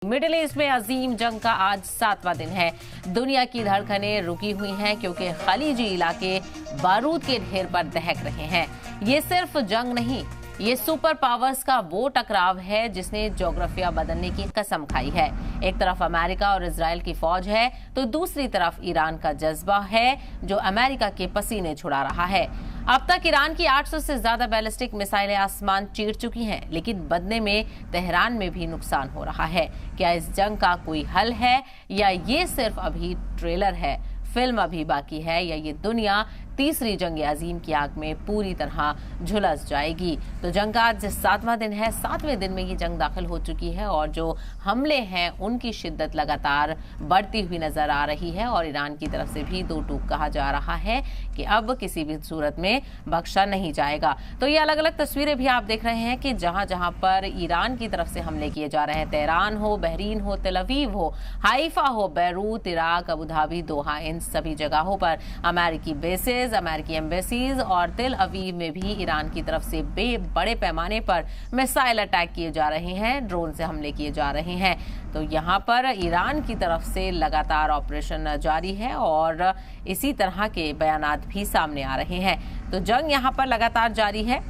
Middle east में अजीम जंग का आज 7वां दिन है। दुनिया की धड़कनें रुकी हुई हैं क्योंकि खलीजी इलाके बारूद के ढेर पर दहक रहे हैं। ये सिर्फ जंग नहीं, ये सुपर पावर्स का वो टकराव है जिसने ज्योग्राफिया बदलने की कसम खाई है। एक तरफ अमेरिका और इजराइल की फौज है तो दूसरी तरफ ईरान का जज्बा है जो अमेरिका के पसीने छुड़ा रहा है। अब तक ईरान की 800 से ज्यादा बैलिस्टिक मिसाइलें आसमान चीर चुकी हैं, लेकिन बदले में तेहरान में भी नुकसान हो रहा है। क्या इस जंग का कोई हल है या ये सिर्फ अभी ट्रेलर है? फिल्म अभी बाकी है या ये दुनिया तीसरी जंग अजीम की आग में पूरी तरह झुलस जाएगी? तो जंग का आज 7वां दिन है। 7वें दिन में ये जंग दाखिल हो चुकी है और जो हमले हैं उनकी शिद्दत लगातार बढ़ती हुई नजर आ रही है और ईरान की तरफ से भी दो टूक कहा जा रहा है कि अब किसी भी सूरत में बख्शा नहीं जाएगा। तो ये अलग अलग तस्वीरें भी आप देख रहे हैं कि जहां जहां पर ईरान की तरफ से हमले किए जा रहे हैं, तेहरान हो, बहरीन हो, तेल अवीव हो, हाइफा हो, बैरूत, इराक, अबू धाबी, दोहा, इन सभी जगहों पर अमेरिकी बेसेस, अमेरिकी एम्बेसीज और तेल अवीव में भी ईरान की तरफ से बड़े पैमाने पर मिसाइल अटैक किए जा रहे हैं, ड्रोन से हमले किए जा रहे हैं। तो यहाँ पर ईरान की तरफ से लगातार ऑपरेशन जारी है और इसी तरह के बयानात भी सामने आ रहे हैं। तो जंग यहाँ पर लगातार जारी है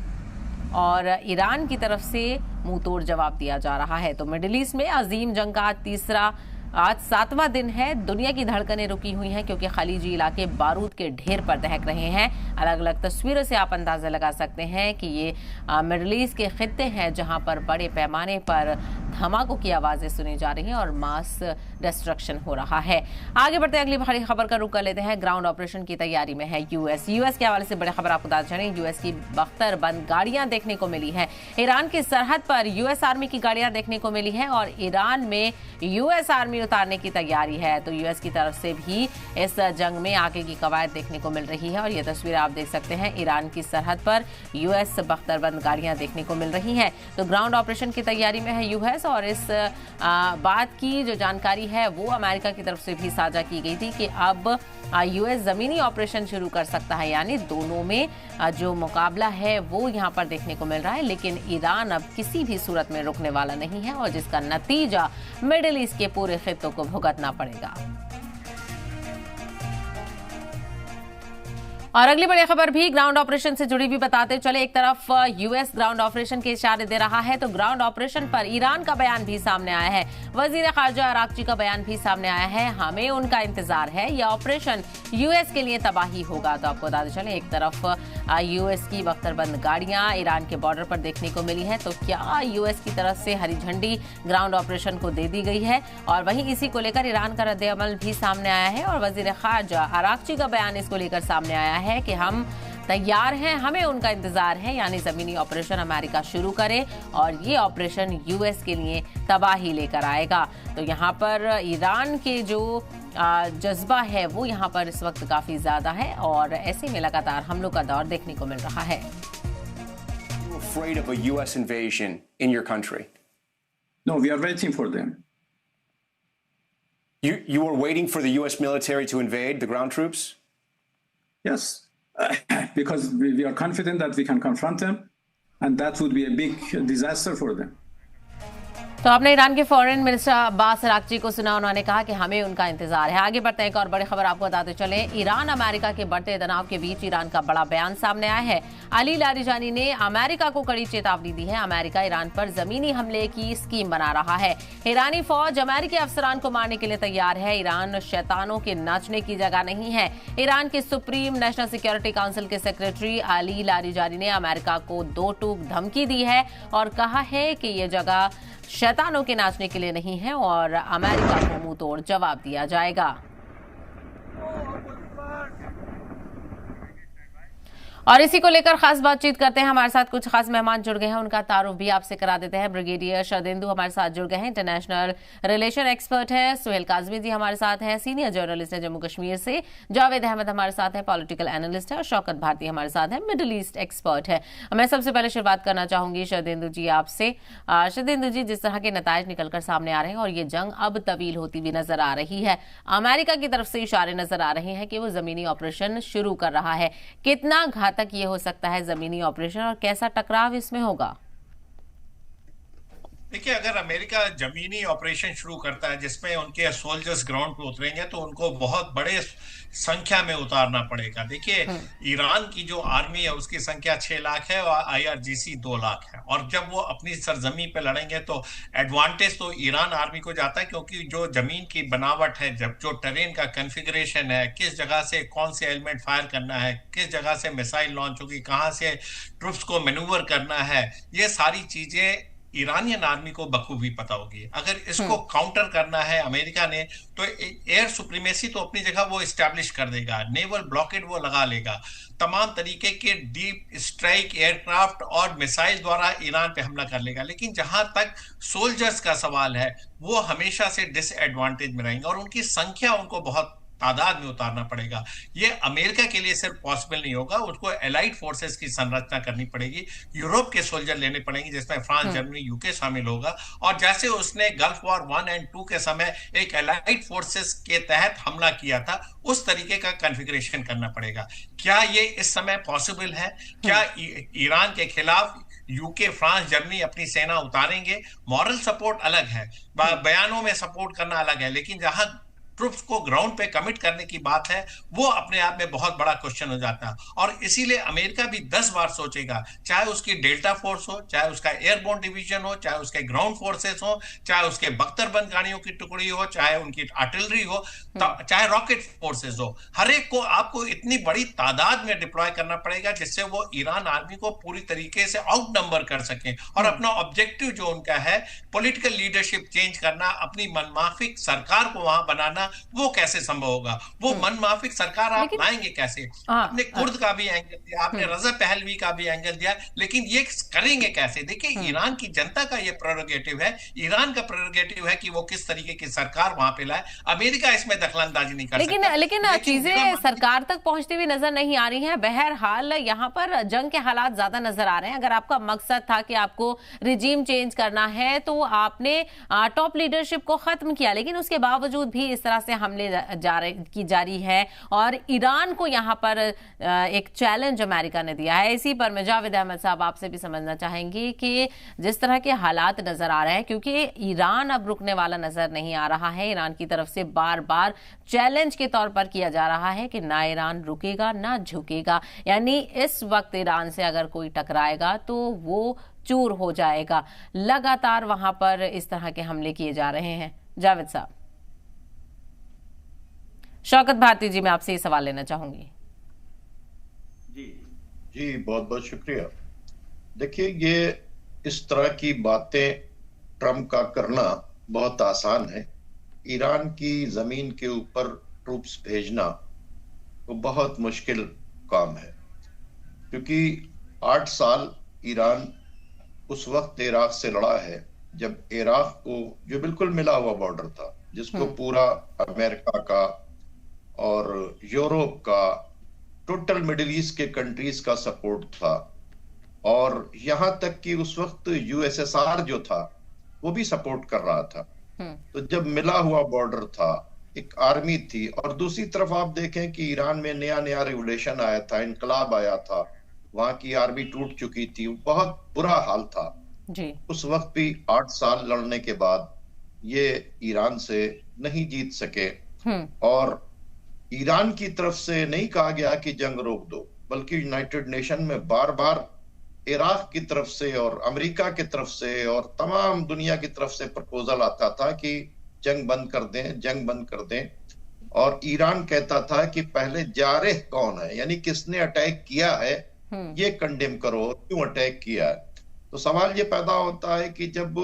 और ईरान की तरफ से मुंह तोड़ जवाब दिया जा रहा है। तो मिडिल ईस्ट में अजीम जंग का आज 7वां दिन है। दुनिया की धड़कनें रुकी हुई हैं क्योंकि खलीजी इलाके बारूद के ढेर पर दहक रहे हैं। अलग अलग तस्वीरों से आप अंदाजा लगा सकते हैं कि ये मिडिल ईस्ट के खित्ते हैं जहां पर बड़े पैमाने पर धमाकों की आवाजें सुनी जा रही हैं और मास डिस्ट्रक्शन हो रहा है। आगे बढ़ते अगली बड़ी खबर का रुख कर लेते हैं। ग्राउंड ऑपरेशन की तैयारी में है यूएस के हवाले से बड़ी खबर आपको बता दें। यूएस की बख्तरबंद गाड़ियां देखने को मिली है। ईरान की सरहद पर यूएस आर्मी की गाड़ियां देखने को मिली है और ईरान में यूएस आर्मी उतारने की तैयारी है। तो यूएस की तरफ से भी इस जंग में आगे की कवायद देखने को मिल रही है और ये तस्वीर आप देख सकते हैं। ईरान की सरहद पर यूएस बख्तरबंद गाड़ियां देखने को मिल रही हैं। तो ग्राउंड ऑपरेशन की तैयारी में है यूएस और इस बात की जो जानकारी है वो अमेरिका की तरफ से भी साझा की गई थी कि अब यूएस जमीनी ऑपरेशन शुरू कर सकता है, यानी दोनों में जो मुकाबला है वो यहाँ पर देखने को मिल रहा है। लेकिन ईरान अब किसी भी सूरत में रुकने वाला नहीं है और जिसका नतीजा मिडिल ईस्ट के पूरे खित्तों को भुगतना पड़ेगा। और अगली बड़ी खबर भी ग्राउंड ऑपरेशन से जुड़ी भी बताते चले। एक तरफ यूएस ग्राउंड ऑपरेशन के इशारे दे रहा है तो ग्राउंड ऑपरेशन पर ईरान का बयान भी सामने आया है। वजीर खारजा अराक्ची का बयान भी सामने आया है। हमें उनका इंतजार है, यह ऑपरेशन यूएस के लिए तबाही होगा। तो आपको बताते चले, एक तरफ यूएस की बख्तरबंद गाड़ियां ईरान के बॉर्डर पर देखने को मिली है। तो क्या यूएस की तरफ से हरी झंडी ग्राउंड ऑपरेशन को दे दी गई है? और वहीं इसी को लेकर ईरान का रद्द-ए-अमल भी सामने आया है और वजीर खारजा अराक्ची का बयान इसको लेकर सामने आया है कि हम तैयार हैं, हमें उनका इंतजार है, यानी जमीनी ऑपरेशन अमेरिका शुरू करे और ये ऑपरेशन यूएस के लिए तबाही लेकर आएगा। तो यहाँ पर ईरान के जो जज्बा है वो यहाँ पर इस वक्त काफी ज्यादा है और ऐसे में लगातार हमलों का दौर देखने को मिल रहा है। Afraid of a US invasion in your country? No, we are waiting for them. You were waiting for the US military to invade, the ground troops? Yes, because we are confident that we can confront them, and that would be a big disaster for them. तो आपने Iran के foreign minister Abbas Araghchi को सुना, उन्होंने कहा कि हमें उनका इंतजार है। आगे बढ़ते हैं, एक और बड़ी खबर आपको बताते चले। ईरान अमेरिका के बढ़ते तनाव के बीच ईरान का बड़ा बयान सामने आया है। अली लारिजानी ने अमेरिका को कड़ी चेतावनी दी है। अमेरिका ईरान पर जमीनी हमले की स्कीम बना रहा है। ईरानी फौज अमेरिकी अफसरान को मारने के लिए तैयार है। ईरान शैतानों के नाचने की जगह नहीं है। ईरान के सुप्रीम नेशनल सिक्योरिटी काउंसिल के सेक्रेटरी अली लारिजानी ने अमेरिका को दो टूक धमकी दी है और कहा है कि ये जगह शैतानों के नाचने के लिए नहीं है और अमेरिका को मुंह तोड़ जवाब दिया जाएगा। और इसी को लेकर खास बातचीत करते हैं। हमारे साथ कुछ खास मेहमान जुड़ गए हैं, उनका तारुफ भी आपसे करा देते हैं। ब्रिगेडियर शरदेंदु हमारे साथ जुड़ गए हैं, इंटरनेशनल रिलेशन एक्सपर्ट है। सुहेल काजमी जी हमारे साथ हैं, सीनियर जर्नलिस्ट है जम्मू कश्मीर से। जावेद अहमद हमारे साथ है, पॉलिटिकल एनालिस्ट है। और शौकत भारती हमारे साथ है, मिडिल ईस्ट एक्सपर्ट है। मैं सबसे पहले शुरुआत करना चाहूंगी शरदेंदु जी आपसे। शरदेंदु जी, जिस तरह के नतायज निकलकर सामने आ रहे हैं और ये जंग अब तवील होती हुई नजर आ रही है, अमेरिका की तरफ से इशारे नजर आ रहे हैं कि वो जमीनी ऑपरेशन शुरू कर रहा है, कितना घातक ये हो सकता है जमीनी ऑपरेशन और कैसा टकराव इसमें होगा? देखिए, अगर अमेरिका जमीनी ऑपरेशन शुरू करता है जिसमें उनके सोल्जर्स ग्राउंड पे उतरेंगे तो उनको बहुत बड़े संख्या में उतारना पड़ेगा। देखिए, ईरान की जो आर्मी है उसकी संख्या 6 लाख है और आईआरजीसी 2 लाख है, और जब वो अपनी सरजमी पे लड़ेंगे तो एडवांटेज तो ईरान आर्मी को जाता है, क्योंकि जो जमीन की बनावट है, जब जो टेरेन का कन्फिग्रेशन है, किस जगह से कौन से एलिमेंट फायर करना है, किस जगह से मिसाइल लॉन्च होगी, कहाँ से ट्रुप्स को मैन्यूवर करना है, ये सारी चीजें ईरानियन आर्मी को बखूबी पता होगी। अगर इसको काउंटर करना है अमेरिका ने तो एयर सुप्रीमेसी तो अपनी जगह वो इस्टेब्लिश कर देगा, नेवल ब्लॉकेड वो लगा लेगा, तमाम तरीके के डीप स्ट्राइक एयरक्राफ्ट और मिसाइल द्वारा ईरान पे हमला कर लेगा। लेकिन जहां तक सोल्जर्स का सवाल है, वो हमेशा से डिसएडवांटेज में रहेंगे और उनकी संख्या उनको बहुत तादाद में उतारना पड़ेगा। ये अमेरिका के लिए सिर्फ पॉसिबल नहीं होगा, उसको एलाइड फोर्सेस की संरचना करनी पड़ेगी, यूरोप के सोल्जर लेने पड़ेंगे जिसमें फ्रांस, जर्मनी, यूके शामिल होगा, और जैसे उसने गल्फ वॉर 1 और 2 के समय एक एलाइड फोर्सेस के तहत हमला किया था, उस तरीके का कॉन्फ़िगरेशन करना पड़ेगा। क्या ये इस समय पॉसिबल है? क्या ईरान के खिलाफ यूके, फ्रांस, जर्मनी अपनी सेना उतारेंगे? मॉरल सपोर्ट अलग है, बयानों में सपोर्ट करना अलग है, लेकिन जहां ट्रुप्स को ग्राउंड पे कमिट करने की बात है, वो अपने आप में बहुत बड़ा क्वेश्चन हो जाता है। और इसीलिए अमेरिका भी 10 बार सोचेगा, चाहे उसकी डेल्टा फोर्स हो, चाहे उसका एयरबोर्न डिवीजन हो, चाहे उसके ग्राउंड फोर्सेस हो, चाहे उसके बख्तरबंद गाड़ियों की टुकड़ी हो, चाहे उनकी आर्टिलरी हो, चाहे रॉकेट फोर्सेस हो, हर एक को आपको इतनी बड़ी तादाद में डिप्लॉय करना पड़ेगा जिससे वो ईरान आर्मी को पूरी तरीके से आउट नंबर कर सकें और अपना ऑब्जेक्टिव जो उनका है, पॉलिटिकल लीडरशिप चेंज करना, अपनी मनमाफिक सरकार को वहां बनाना, वो कैसे संभव होगा? वो मनमाफिक सरकार आप लाएंगे कैसे? आपने कुर्द का भी एंगल दिया, आपने रजा पहलवी का भी एंगल दिया, लेकिन ये करेंगे कैसे? देखिए, ईरान की जनता का ये प्रेरोगेटिव है, ईरान का प्रेरोगेटिव है कि वो किस तरीके की सरकार वहां पे लाए। अमेरिका इसमें दखलंदाजी नहीं कर सकता। लेकिन चीजें सरकार तक पहुंचती हुई नजर नहीं आ रही हैं। बहरहाल यहाँ पर जंग के हालात ज्यादा नजर आ रहे हैं। अगर आपका मकसद था कि आपको रिजीम चेंज करना है तो आपने टॉप लीडरशिप को खत्म किया, लेकिन उसके बावजूद भी इस तरह से हमले जारी है और ईरान को यहाँ पर एक चैलेंज अमेरिका ने दिया है। इसी पर मैं जावेद अहमद साहब आपसे भी समझना चाहेंगी कि जिस तरह के हालात नजर आ रहे हैं, क्योंकि ईरान अब रुकने वाला नजर नहीं आ रहा है, ईरान की तरफ से बार बार चैलेंज के तौर पर किया जा रहा है कि ना ईरान रुकेगा ना झुकेगा, यानी इस वक्त ईरान से अगर कोई टकराएगा तो वो चूर हो जाएगा। लगातार वहां पर इस तरह के हमले किए जा रहे हैं। जावेद साहब, शौकत भारती जी, मैं आपसे ये सवाल लेना चाहूंगी। जी बहुत बहुत शुक्रिया। देखिए, ये इस तरह की बातें ट्रम्प का करना बहुत आसान है। ईरान की जमीन के ऊपर ट्रूप्स भेजना वो बहुत मुश्किल काम है, क्योंकि 8 साल ईरान उस वक्त इराक से लड़ा है जब इराक को, जो बिल्कुल मिला हुआ बॉर्डर था, जिसको पूरा अमेरिका का और यूरोप का, टोटल मिडिल ईस्ट के कंट्रीज का सपोर्ट था, और यहां तक कि उस वक्त यूएसएसआर जो था वो भी सपोर्ट कर रहा था। तो जब मिला हुआ बॉर्डर था, एक आर्मी थी, और दूसरी तरफ आप देखें कि ईरान में नया नया रिवोल्यूशन आया था, इनकलाब आया था, वहां की आर्मी टूट चुकी थी, बहुत बुरा हाल था जी। उस वक्त भी 8 साल लड़ने के बाद ये ईरान से नहीं जीत सके, और ईरान की तरफ से नहीं कहा गया कि जंग रोक दो, बल्कि यूनाइटेड नेशन में बार बार इराक की तरफ से और अमेरिका की तरफ से और तमाम दुनिया की तरफ से प्रपोजल आता था कि जंग बंद कर दें, जंग बंद कर दें, और ईरान कहता था कि पहले जारह कौन है, यानी किसने अटैक किया है ये कंडेम करो, क्यों अटैक किया है। तो सवाल ये पैदा होता है कि जब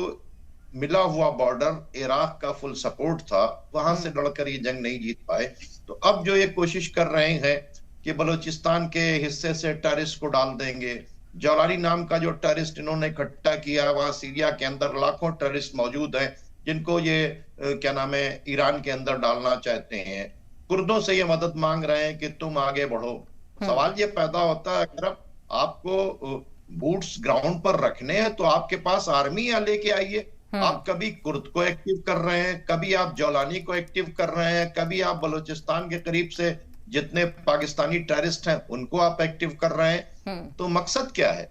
मिला हुआ बॉर्डर इराक का फुल सपोर्ट था, वहां से लड़कर ये जंग नहीं जीत पाए, तो अब जो ये कोशिश कर रहे हैं कि बलूचिस्तान के हिस्से से टेररिस्ट को डाल देंगे, जौलानी नाम का जो टेररिस्ट इन्होंने इकट्ठा किया, वहां सीरिया के अंदर लाखों टेररिस्ट मौजूद हैं जिनको ये क्या नाम है ईरान के अंदर डालना चाहते हैं, कुर्दों से ये मदद मांग रहे हैं कि तुम आगे बढ़ो। सवाल ये पैदा होता है, अगर आपको बूट्स ग्राउंड पर रखने हैं तो आपके पास आर्मी या लेके आइए। आप कभी कुर्द को एक्टिव कर रहे हैं, कभी आप जौलानी को एक्टिव कर रहे हैं, कभी आप बलूचिस्तान के करीब से जितने पाकिस्तानी टेररिस्ट हैं उनको आप एक्टिव कर रहे हैं। तो मकसद क्या है?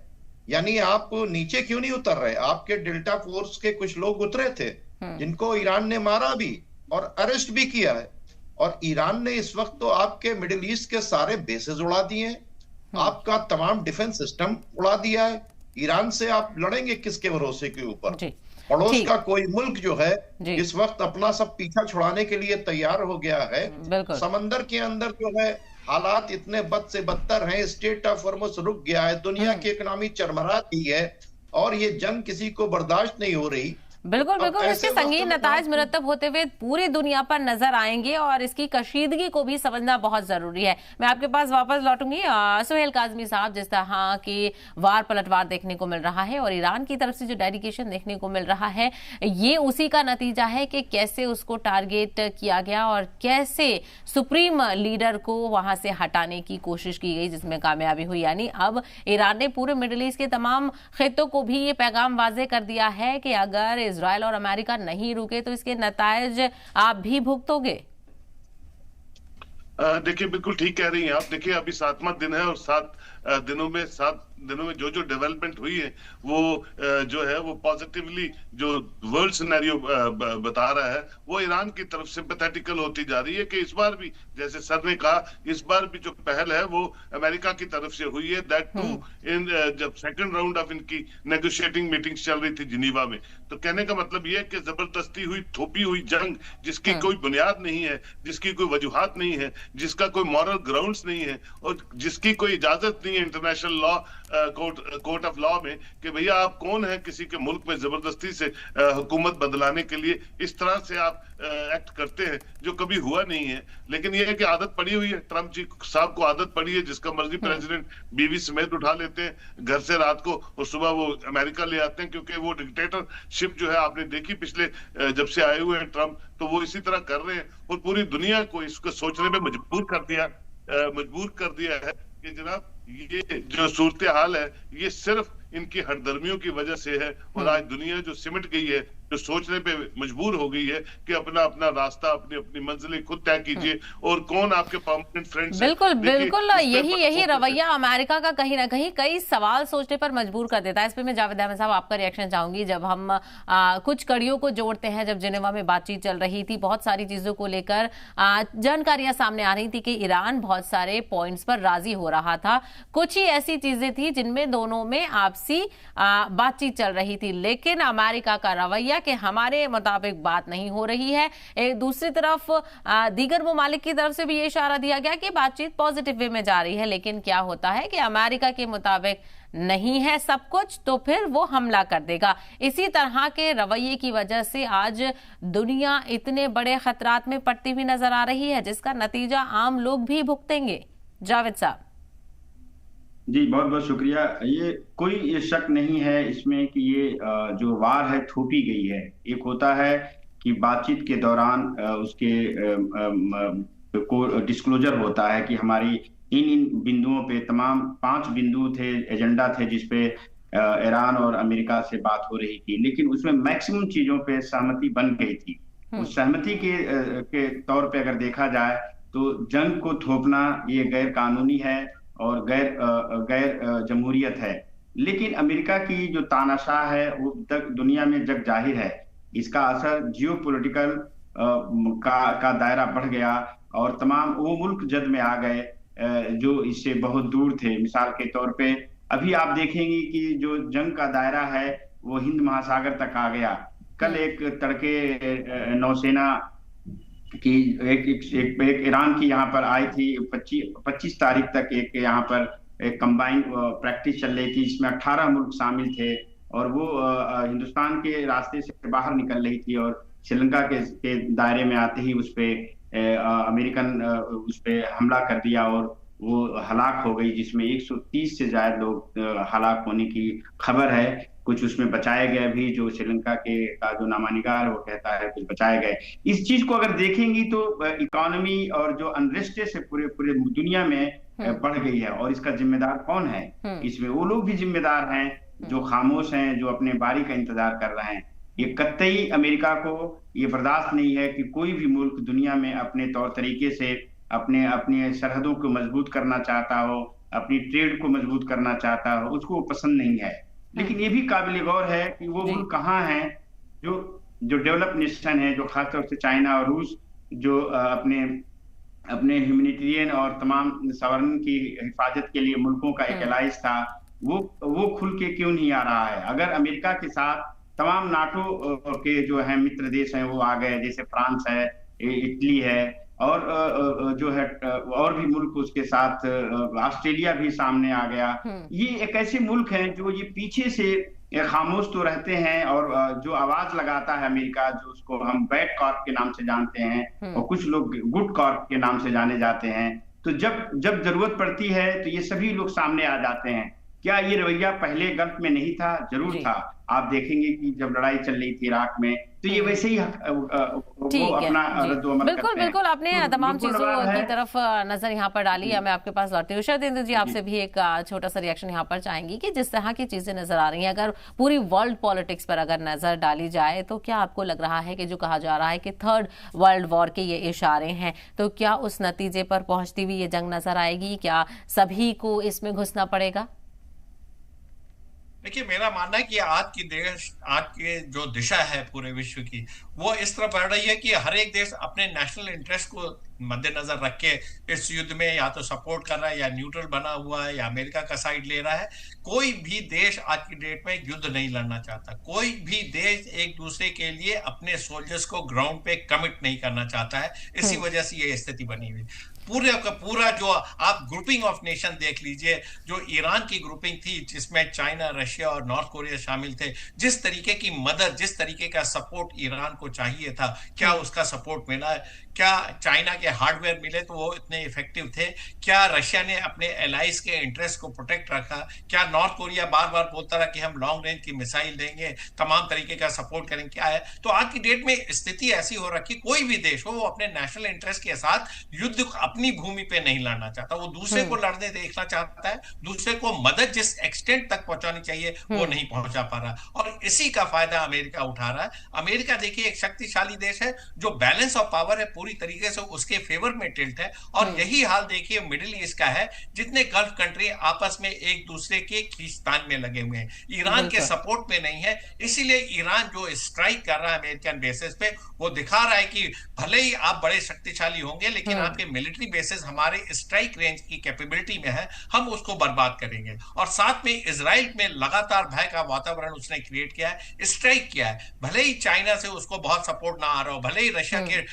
यानी आप नीचे क्यों नहीं उतर रहे? आपके डेल्टा फोर्स के कुछ लोग उतरे थे जिनको ईरान ने मारा भी और अरेस्ट भी किया है। और ईरान ने इस वक्त तो आपके मिडिल ईस्ट के सारे बेसेस उड़ा दिए हैं, आपका तमाम डिफेंस सिस्टम उड़ा दिया है। ईरान से आप लड़ेंगे किसके भरोसे के ऊपर? पड़ोस का कोई मुल्क जो है इस वक्त अपना सब पीछा छुड़ाने के लिए तैयार हो गया है। समंदर के अंदर जो है हालात इतने बद से बदतर हैं, स्टेट ऑफ हॉर्मुज़ रुक गया है, दुनिया की इकोनॉमी चरमरा गई है और ये जंग किसी को बर्दाश्त नहीं हो रही। बिल्कुल बिल्कुल, इसके संगीन नताज मुरतब होते हुए पूरी दुनिया पर नजर आएंगे और इसकी कशीदगी को भी समझना बहुत जरूरी है। मैं आपके पास वापस लौटूंगी। सुहेल काज़मी साहब, जिस तरह की वार पलटवार देखने को मिल रहा है और ईरान की तरफ से जो डेडिकेशन देखने को मिल रहा है, ये उसी का नतीजा है कि कैसे उसको टारगेट किया गया और कैसे सुप्रीम लीडर को वहां से हटाने की कोशिश की गई, जिसमें कामयाबी हुई। यानी अब ईरान ने पूरे मिडिल ईस्ट के तमाम खित्तों को भी ये पैगाम वाजे कर दिया है कि अगर इजराइल और अमेरिका नहीं रुके तो इसके नतायज आप भी भुगतोगे। देखिए, बिल्कुल ठीक कह रही हैं आप। देखिए, अभी 7वां दिन है और 7 दिनों में जो डेवलपमेंट हुई है वो जो है वो पॉजिटिवली जो वर्ल्ड सिनेरियो बता रहा है वो ईरान की तरफ सिंपैथेटिकल होती जा रही है कि इस बार भी, जैसे सर ने कहा, इस बार भी जो पहल है वो अमेरिका की तरफ से हुई है। दैट टू इन जब सेकंड राउंड ऑफ इनकी नेगोशिएटिंग मीटिंग्स चल रही थी जिनीवा में, तो कहने का मतलब ये है कि जबरदस्ती हुई थोपी हुई जंग जिसकी कोई बुनियाद नहीं है, जिसकी कोई वजूहात नहीं है, जिसका कोई मॉरल ग्राउंड्स नहीं है और जिसकी कोई इजाजत नहीं है international law court of law में कि भैया आप कौन है किसी के मुल्क में जबरदस्ती से हुकूमत बदलाने के लिए इस तरह से आप एक्ट करते हैं, जो कभी हुआ नहीं है। लेकिन यह है कि आदत पड़ी हुई है, ट्रम्प जी साहब को आदत पड़ी है, जिसका मर्जी प्रेसिडेंट बीवी समेत उठा लेते हैं घर से रात को और सुबह वो अमेरिका ले आते हैं, क्योंकि वो डिक्टेटरशिप जो है आपने देखी पिछले जब से आए हुए हैं ट्रम्प, तो वो इसी तरह कर रहे हैं और पूरी दुनिया को इसको सोचने में मजबूर कर दिया है कि जनाब ये जो सूरत हाल है ये सिर्फ इनकी हरदर्मियों की वजह से है और आज दुनिया जो सिमट गई है, जो सोचने पे मजबूर हो गई है कि अपना अपना रास्ता, अपनी अपनी मंजिलें खुद तय कीजिए और कौन आपके परमानेंट फ्रेंड्स हैं। बिल्कुल बिल्कुल, यही रवैया अमेरिका का कहीं ना कहीं कई सवाल सोचने पर मजबूर कर देता है। इस पे मैं जावेद अहमद साहब आपका रिएक्शन चाहूंगी। जब हम कुछ कड़ियों को जोड़ते हैं, जब जिनेवा में बातचीत चल रही थी, बहुत सारी चीजों को लेकर जानकारियां सामने आ रही थी कि ईरान बहुत सारे पॉइंट्स पर राजी हो रहा था। कुछ ही ऐसी चीजें थी जिनमें दोनों में आपसी बातचीत चल रही थी, लेकिन अमेरिका का रवैया कि हमारे मुताबिक बात नहीं हो रही है। दूसरी तरफ दीगर ममालिक की तरफ से भी ये इशारा दिया गया कि बातचीत पॉजिटिव वे में जा रही है, लेकिन क्या होता है कि अमेरिका के मुताबिक नहीं है सब कुछ, तो फिर वो हमला कर देगा। इसी तरह के रवैये की वजह से आज दुनिया इतने बड़े खतरात में पड़ती हुई नजर आ रही है, जिसका नतीजा आम लोग भी भुगतेंगे। जावेद साहब जी, बहुत बहुत शुक्रिया। ये कोई शक नहीं है इसमें कि ये जो वार है थोपी गई है। एक होता है कि बातचीत के दौरान उसके को डिस्क्लोजर होता है कि हमारी इन बिंदुओं पे, तमाम 5 बिंदु थे, एजेंडा थे जिसपे ईरान और अमेरिका से बात हो रही थी, लेकिन उसमें मैक्सिमम चीजों पे सहमति बन गई थी। उस सहमति के तौर पे अगर देखा जाए तो जंग को थोपना ये गैर कानूनी है और गैर जमहूरियत है। लेकिन अमेरिका की जो तानाशाह है वो दुनिया में जग जाहिर है। इसका असर जियोपॉलिटिकल का दायरा बढ़ गया और तमाम वो मुल्क जद में आ गए जो इससे बहुत दूर थे। मिसाल के तौर पे अभी आप देखेंगे कि जो जंग का दायरा है वो हिंद महासागर तक आ गया। कल एक तड़के नौसेना कि एक ईरान की यहाँ पर आई थी, 25 तारीख तक एक यहाँ पर एक कंबाइन प्रैक्टिस चल रही थी, इसमें 18 मुल्क शामिल थे और वो हिंदुस्तान के रास्ते से बाहर निकल रही थी और श्रीलंका के दायरे में आते ही उस पे अमेरिकन उस पे हमला कर दिया और वो हलाक हो गई, जिसमें 130 से ज्यादा लोग हलाक होने की खबर है। कुछ उसमें बचाए गए भी, जो श्रीलंका का जो नामानिगार वो कहता है कुछ बचाए गए। इस चीज को अगर देखेंगी तो इकोनॉमी और जो अनरेस्ट से पूरे दुनिया में बढ़ गई है और इसका जिम्मेदार कौन है? इसमें वो लोग भी जिम्मेदार हैं जो खामोश हैं, जो अपने बारी का इंतजार कर रहे हैं। ये कतई अमेरिका को ये बर्दाश्त नहीं है कि कोई भी मुल्क दुनिया में अपने तौर तरीके से अपने सरहदों को मजबूत करना चाहता हो, अपनी ट्रेड को मजबूत करना चाहता है, उसको पसंद नहीं है। लेकिन ये भी काबिल गौर है कि वो मुल्क कहाँ हैं जो डेवलप नेशन है, जो खासतौर से चाइना और रूस, जो अपने ह्यूमैनिटेरियन और तमाम सवर्न की हिफाजत के लिए मुल्कों का एक एलाइज था, वो खुल के क्यों नहीं आ रहा है? अगर अमेरिका के साथ तमाम नाटो के जो है मित्र देश हैं वो आ गए, जैसे फ्रांस है, इटली है, और जो है और भी मुल्क उसके साथ, ऑस्ट्रेलिया भी सामने आ गया। ये एक ऐसे मुल्क हैं जो ये पीछे से खामोश तो रहते हैं, और जो आवाज लगाता है अमेरिका, जो उसको हम बैड कॉर्प के नाम से जानते हैं और कुछ लोग गुड कॉर्प के नाम से जाने जाते हैं, तो जब जरूरत पड़ती है तो ये सभी लोग सामने आ जाते हैं। क्या ये रवैया पहले गल्फ में नहीं था? जरूर था। आप देखेंगे कि जब लड़ाई चल रही थी इराक में, तो ये वैसे ही वो अपना रद्द-ओ-अमल बिल्कुल करते हैं। बिल्कुल, आपने तमाम चीजों की तरफ नजर यहाँ पर डाली है। मैं आपके पास लौटती हूँ। शरदेंद्र जी, आपसे भी एक छोटा सा रिएक्शन यहाँ पर चाहेंगी कि जिस तरह की चीजें नजर आ रही हैं, अगर पूरी वर्ल्ड पॉलिटिक्स पर अगर नजर डाली जाए, तो क्या आपको लग रहा है कि जो कहा जा रहा है कि थर्ड वर्ल्ड वॉर के ये इशारे हैं, तो क्या उस नतीजे पर पहुंचती हुई ये जंग नजर आएगी? क्या सभी को इसमें घुसना पड़ेगा? देखिए, मेरा मानना है कि आज की जो दिशा है पूरे विश्व की, वो इस तरह बढ़ रही है कि हर एक देश अपने नेशनल इंटरेस्ट को मद्देनजर रख के इस युद्ध में या तो सपोर्ट कर रहा है, या न्यूट्रल बना हुआ है, या अमेरिका का साइड ले रहा है। कोई भी देश आज की डेट में युद्ध नहीं लड़ना चाहता। कोई भी देश एक दूसरे के लिए अपने सोल्जर्स को ग्राउंड पे कमिट नहीं करना चाहता है। इसी वजह से ये स्थिति बनी हुई। पूरे का पूरा जो आप ग्रुपिंग ऑफ नेशन देख लीजिए, जो ईरान की ग्रुपिंग थी, जिसमें चाइना, रशिया और नॉर्थ कोरिया शामिल थे, जिस तरीके की मदद, जिस तरीके का सपोर्ट ईरान को चाहिए था, क्या उसका सपोर्ट मिला है? क्या चाइना के हार्डवेयर मिले तो वो इतने इफेक्टिव थे? क्या रशिया ने अपने एलाइज के इंटरेस्ट को प्रोटेक्ट रखा? क्या नॉर्थ कोरिया बार बार बोलता रहा कि हम लॉन्ग रेंज की मिसाइल देंगे, तमाम तरीके का सपोर्ट करेंगे? क्या है? तो आज की डेट में स्थिति ऐसी हो रखी, कोई भी देश हो वो अपने नेशनल इंटरेस्ट के साथ युद्ध अपनी भूमि पे नहीं लड़ना चाहता। वो दूसरे को लड़ने देखना चाहता है, दूसरे को मदद जिस एक्सटेंट तक पहुंचानी चाहिए वो नहीं पहुंचा पा रहा, और इसी का फायदा अमेरिका उठा रहा है। अमेरिका देखिए एक शक्तिशाली देश है, जो बैलेंस ऑफ पावर है पूरी तरीके से उसके फेवर में टिल्ट है, और यही हाल देखिए मिडिल ईस्ट का है, जितने गल्फ कंट्री आपस में एक दूसरे के खींचतान में लगे हुए हैं, ईरान के सपोर्ट में नहीं है। इसीलिए ईरान जो स्ट्राइक कर रहा है अमेरिकन बेसिस पे, वो दिखा रहा है कि भले ही आप बड़े शक्तिशाली होंगे, लेकिन आपके मिलिट्री बेसिस हमारे स्ट्राइक रेंज की कैपेबिलिटी में है, हम उसको बर्बाद करेंगे। और साथ में इजराइल में लगातार भय का वातावरण उसने क्रिएट किया है, स्ट्राइक किया है। भले ही चाइना से उसको बहुत सपोर्ट ना आ रहा हो, भले ही रशिया के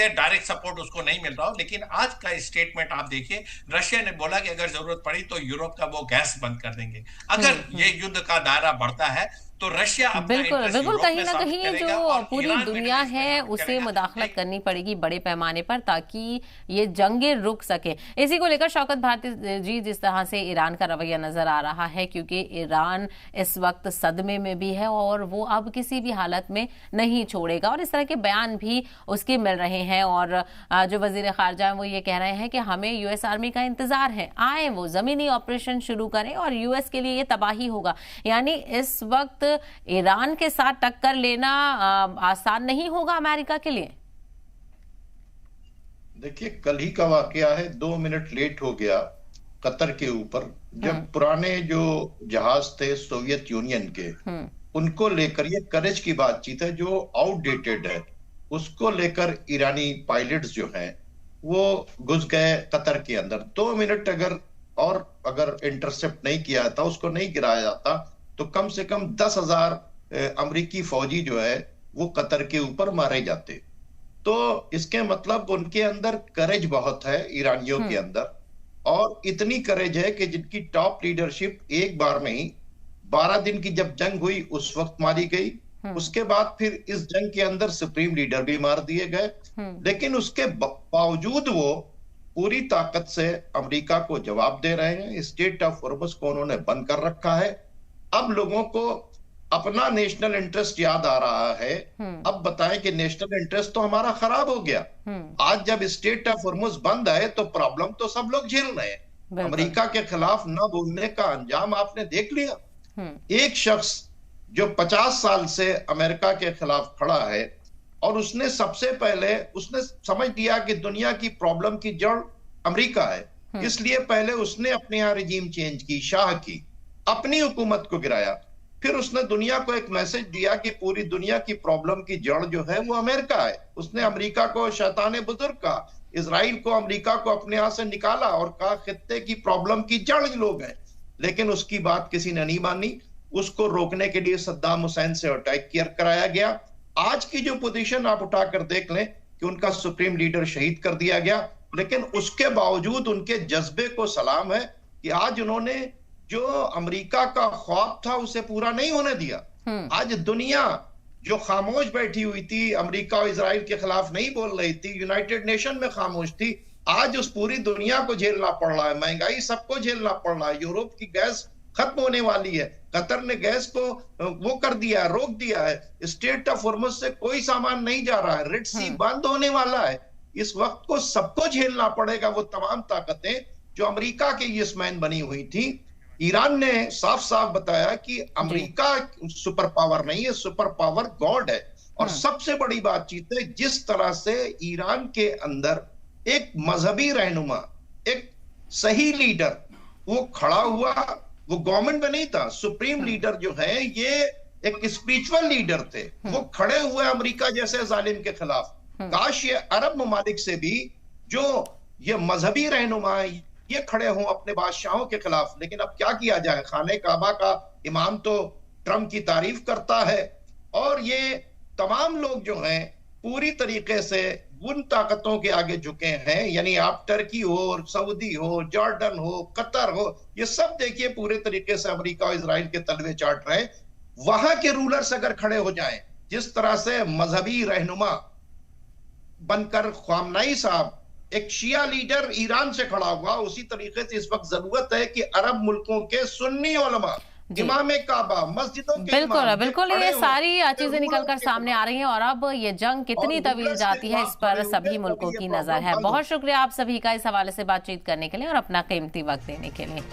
डायरेक्ट सपोर्ट उसको नहीं मिल रहा हो, लेकिन आज का स्टेटमेंट आप देखिए, रशिया ने बोला कि अगर जरूरत पड़ी तो यूरोप का वो गैस बंद कर देंगे। अगर ये युद्ध का दायरा बढ़ता है तो रशिया बिल्कुल कहीं ना कहीं जो पूरी दुनिया है उसे मुदाखलत करनी पड़ेगी बड़े पैमाने पर, ताकि ये जंगें रुक सके। इसी को लेकर शौकत भारती जी, जिस तरह से ईरान का रवैया नजर आ रहा है, क्योंकि ईरान इस वक्त सदमे में भी है और वो अब किसी भी हालत में नहीं छोड़ेगा, और इस तरह के बयान भी उसके मिल रहे हैं। और जो वजीर खारजा वो ये कह रहे हैं कि हमें यूएस आर्मी का इंतजार है, आए वो जमीनी ऑपरेशन शुरू करें और यूएस के लिए ये तबाही होगा। यानी इस वक्त ईरान के साथ टक्कर लेना आसान नहीं होगा अमेरिका के लिए। देखिए, कल ही का वाकया है, 2 मिनट लेट हो गया कतर के ऊपर, जब पुराने जो जहाज थे सोवियत यूनियन के, उनको लेकर ये करेज की बातचीत है जो आउटडेटेड है, उसको लेकर ईरानी पायलट्स जो हैं वो घुस गए कतर के अंदर। 2 मिनट अगर इंटरसेप्ट नहीं किया था, उसको नहीं गिराया जाता, तो कम से कम 10,000 अमेरिकी फौजी जो है वो कतर के ऊपर मारे जाते। तो इसके मतलब उनके अंदर करेज बहुत है ईरानियों के अंदर, और इतनी करेज है कि जिनकी टॉप लीडरशिप एक बार में ही 12 दिन की जब जंग हुई उस वक्त मारी गई। उसके बाद फिर इस जंग के अंदर सुप्रीम लीडर भी मार दिए गए, लेकिन उसके बावजूद वो पूरी ताकत से अमेरिका को जवाब दे रहे हैं। स्टेट ऑफ हॉर्मुज़ को उन्होंने बंद कर रखा है। अब लोगों को अपना नेशनल इंटरेस्ट याद आ रहा है। अब बताएं कि नेशनल इंटरेस्ट तो हमारा खराब हो गया। आज जब स्टेट ऑफ हॉर्मुज़ बंद है तो प्रॉब्लम तो सब लोग झेल रहे हैं। अमेरिका के खिलाफ न बोलने का अंजाम आपने देख लिया। एक शख्स जो 50 साल से अमेरिका के खिलाफ खड़ा है, और उसने सबसे पहले उसने समझ लिया कि दुनिया की प्रॉब्लम की जड़ अमेरिका है, इसलिए पहले उसने अपने यहाँ रिजीम चेंज की, शाह की, अपनी हुकूमत को गिराया। फिर उसने दुनिया को एक मैसेज दिया कि पूरी दुनिया की प्रॉब्लम की जड़ जो है वो अमेरिका है। उसने अमेरिका को शैताने बुजुर्ग कहा, इजराइल को, अमेरिका को अपने यहाँ से निकाला और कहा खित्ते की प्रॉब्लम की जड़ लोग हैं। लेकिन उसकी बात किसी ने नहीं मानी। उसको रोकने के लिए सद्दाम हुसैन से अटैक कराया गया। आज की जो पोजीशन आप उठाकर देख लें कि उनका सुप्रीम लीडर शहीद कर दिया गया, लेकिन उसके बावजूद उनके जज्बे को सलाम है कि आज उन्होंने जो अमेरिका का ख्वाब था उसे पूरा नहीं होने दिया। आज दुनिया जो खामोश बैठी हुई थी, अमेरिका और इजराइल के खिलाफ नहीं बोल रही थी, यूनाइटेड नेशन में खामोश थी, आज उस पूरी दुनिया को झेलना पड़ रहा है। महंगाई सबको झेलना पड़ रहा है। यूरोप की गैस खत्म होने वाली है। कतर ने गैस को वो कर दिया है, रोक दिया है। स्ट्रेट ऑफ हॉर्मुज से कोई सामान नहीं जा रहा है। रेड सी बंद होने वाला है। इस वक्त को सबको झेलना पड़ेगा वो तमाम ताकतें जो अमेरिका के यीसमैन बनी हुई थी। ईरान ने साफ साफ बताया कि अमेरिका सुपर पावर नहीं है, सुपर पावर गॉड है। और सबसे बड़ी बातचीत है जिस तरह से ईरान के अंदर एक मजहबी रहनुमा, एक सही लीडर वो खड़ा हुआ। वो गवर्नमेंट में नहीं था, सुप्रीम लीडर जो है ये एक स्पिरिचुअल लीडर थे। वो खड़े हुए अमेरिका जैसे जालिम के खिलाफ। काश ये अरब ममालिक से भी जो ये मजहबी रहनुमा है ये खड़े हों अपने बादशाहों के खिलाफ। लेकिन अब क्या किया जाए, खाने काबा का इमाम तो ट्रम्प की तारीफ करता है और ये तमाम लोग जो हैं पूरी तरीके से उन ताकतों के आगे झुके हैं। यानी आप टर्की हो, सऊदी हो, जॉर्डन हो, कतर हो, ये सब देखिए पूरे तरीके से अमेरिका और इजराइल के तलवे चाट रहे हैं। वहां के रूलर्स अगर खड़े हो जाएं, जिस तरह से मजहबी रहनुमा बनकर ख्वामनाई साहब एक शिया लीडर ईरान से खड़ा हुआ, उसी तरीके से इस वक्त जरूरत है कि अरब मुल्कों के सुन्नी उलमा, इमामे काबा, मस्जिदों के बिल्कुल बिल्कुल ये सारी चीजें निकलकर सामने आ रही हैं और अब ये जंग कितनी तवील जाती है इस पर सभी मुल्कों की नजर है। बहुत शुक्रिया आप सभी का इस हवाले से बातचीत करने के लिए और अपना कीमती वक्त देने के लिए।